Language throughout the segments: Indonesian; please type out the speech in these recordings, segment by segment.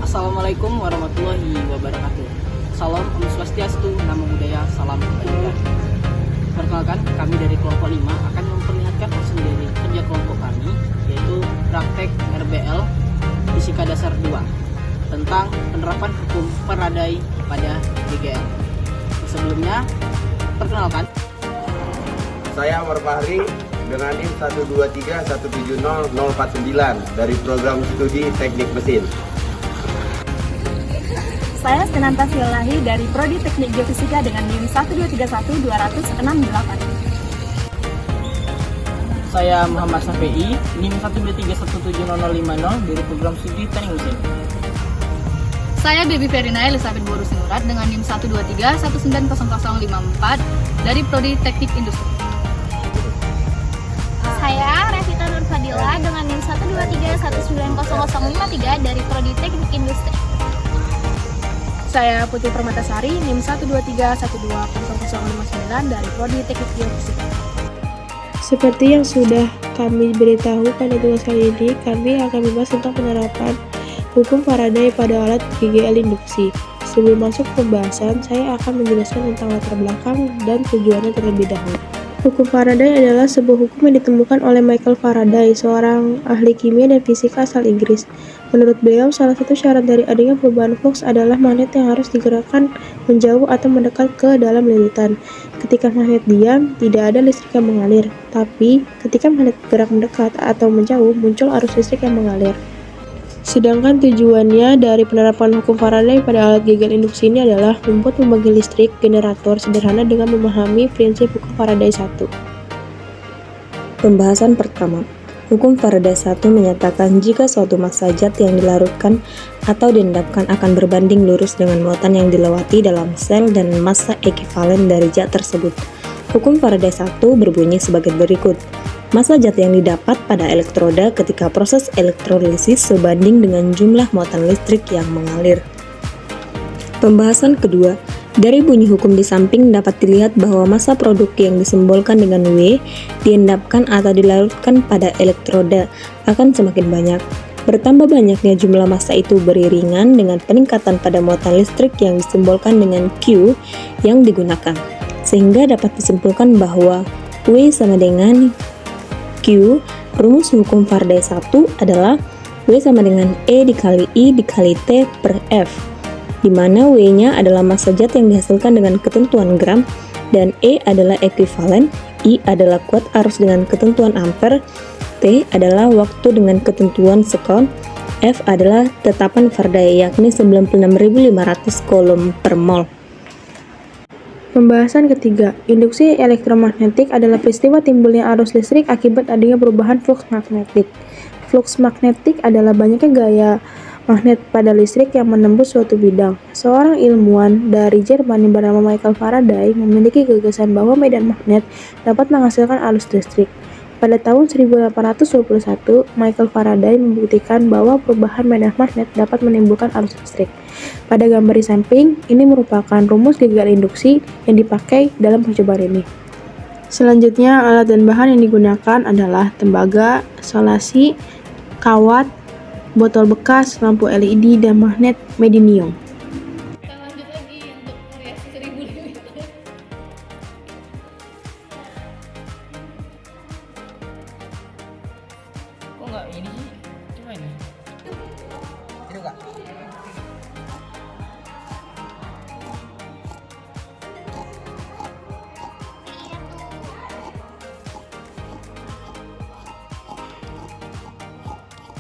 Assalamualaikum warahmatullahi wabarakatuh. Salam Om Swastiastu, Namo Buddhaya, Salam Kebajikan. Perkenalkan, kami dari kelompok 5 akan memperlihatkan hasil dari kerja kelompok kami, yaitu praktek RBL Fisika Dasar 2 tentang penerapan hukum Faraday pada GGL. Sebelumnya, perkenalkan. Saya Amar Fahri dengan NIM 123170049 dari program studi Teknik Mesin. Saya Senanta Silahi dari Prodi Teknik Geofisika dengan NIM 1231268. Saya Muhammad Syafi'i, NIM 123170050 dari program studi Teknik Mesin. Saya Baby Verina Elizabeth Boru Sinurat dengan NIM 123190054 dari Prodi Teknik Industri. Saya Revita Nur Fadila dengan NIM 123190053 dari Prodi Teknik Industri. Saya Putri Permatasari, NIM 123120059 dari Prodi Teknik Geofisika. Seperti yang sudah kami beritahu pada tugas kali ini, kami akan membahas tentang penerapan hukum Faraday pada alat GGL induksi. Sebelum masuk ke pembahasan, saya akan menjelaskan tentang latar belakang dan tujuannya terlebih dahulu. Hukum Faraday adalah sebuah hukum yang ditemukan oleh Michael Faraday, seorang ahli kimia dan fisika asal Inggris. Menurut beliau, salah satu syarat dari adanya perubahan flux adalah magnet yang harus digerakkan menjauh atau mendekat ke dalam lilitan. Ketika magnet diam, tidak ada listrik yang mengalir. Tapi, ketika magnet bergerak mendekat atau menjauh, muncul arus listrik yang mengalir. Sedangkan tujuannya dari penerapan hukum Faraday pada alat GGL induksi ini adalah membuat pembagi listrik generator sederhana dengan memahami prinsip hukum Faraday 1. Pembahasan pertama. Hukum Faraday 1 menyatakan jika suatu massa zat yang dilarutkan atau diendapkan akan berbanding lurus dengan muatan yang dilewati dalam sel dan massa ekivalen dari zat tersebut. Hukum Faraday 1 berbunyi sebagai berikut. Massa zat yang didapat pada elektroda ketika proses elektrolisis sebanding dengan jumlah muatan listrik yang mengalir. Pembahasan kedua. Dari bunyi hukum di samping dapat dilihat bahwa massa produk yang disimbolkan dengan W diendapkan atau dilarutkan pada elektroda akan semakin banyak. Bertambah banyaknya jumlah massa itu beriringan dengan peningkatan pada muatan listrik yang disimbolkan dengan Q yang digunakan. Sehingga dapat disimpulkan bahwa W sama dengan Q. Rumus hukum Faraday 1 adalah W sama dengan E dikali I dikali T per F, di mana W-nya adalah massa zat yang dihasilkan dengan ketentuan gram, dan E adalah ekuivalen, I adalah kuat arus dengan ketentuan ampere, T adalah waktu dengan ketentuan sekon, F adalah tetapan Faraday yakni 96.500 coulomb per mol. Pembahasan ketiga, induksi elektromagnetik adalah peristiwa timbulnya arus listrik akibat adanya perubahan flux magnetik. Flux magnetik adalah banyaknya gaya magnet pada listrik yang menembus suatu bidang. Seorang ilmuwan dari Jerman yang bernama Michael Faraday memiliki gagasan bahwa medan magnet dapat menghasilkan arus listrik. Pada tahun 1821, Michael Faraday membuktikan bahwa perubahan medan magnet dapat menimbulkan arus listrik. Pada gambar di samping, ini merupakan rumus GGL induksi yang dipakai dalam percobaan ini. Selanjutnya, alat dan bahan yang digunakan adalah tembaga, solasi, kawat, botol bekas, lampu LED, dan magnet neodymium. Kita lanjut lagi untuk variasi 1000 limiter. Kok nggak ini sih? Coba ini. Itu kak.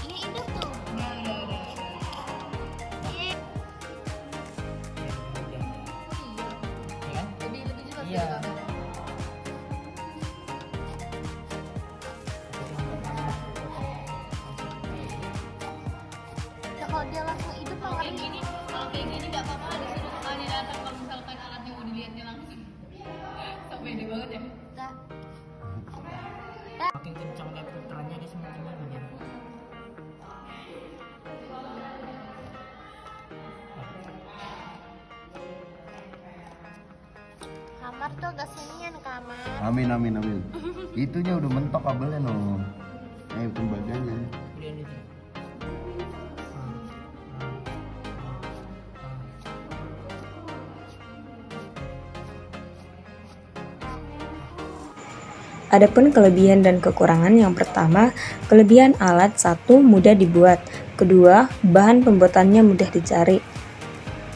Ini hidup tuh. Lebih jelas Iya. ya, Kak? Kalau dia langsung hidup Kalau kayak gini nggak apa-apa, disuruh sekali datang kalau misalkan alatnya mau dilihatnya langsung. Sampai ide banget ya. Nah, Makin kencang kayak puterannya dia semakin banyak. kamar tuh agak senian kamar. Amin amin amin. Itunya udah mentok kabelnya no. Tembaganya. Kemudian itu. Adapun kelebihan dan kekurangan, yang pertama, kelebihan alat: 1. Mudah dibuat. Kedua, bahan pembuatannya mudah dicari.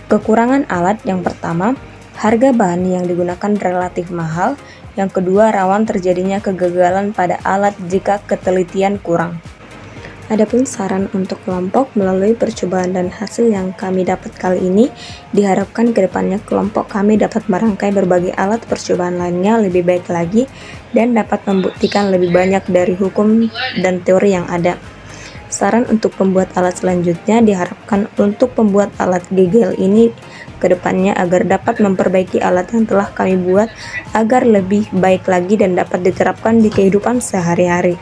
Kekurangan alat, yang pertama, harga bahan yang digunakan relatif mahal. Yang kedua, rawan terjadinya kegagalan pada alat jika ketelitian kurang. Adapun saran untuk kelompok melalui percobaan dan hasil yang kami dapat kali ini, diharapkan kedepannya kelompok kami dapat merangkai berbagai alat percobaan lainnya lebih baik lagi dan dapat membuktikan lebih banyak dari hukum dan teori yang ada. Saran untuk pembuat alat selanjutnya diharapkan untuk pembuat alat GGL ini kedepannya agar dapat memperbaiki alat yang telah kami buat agar lebih baik lagi dan dapat diterapkan di kehidupan sehari-hari.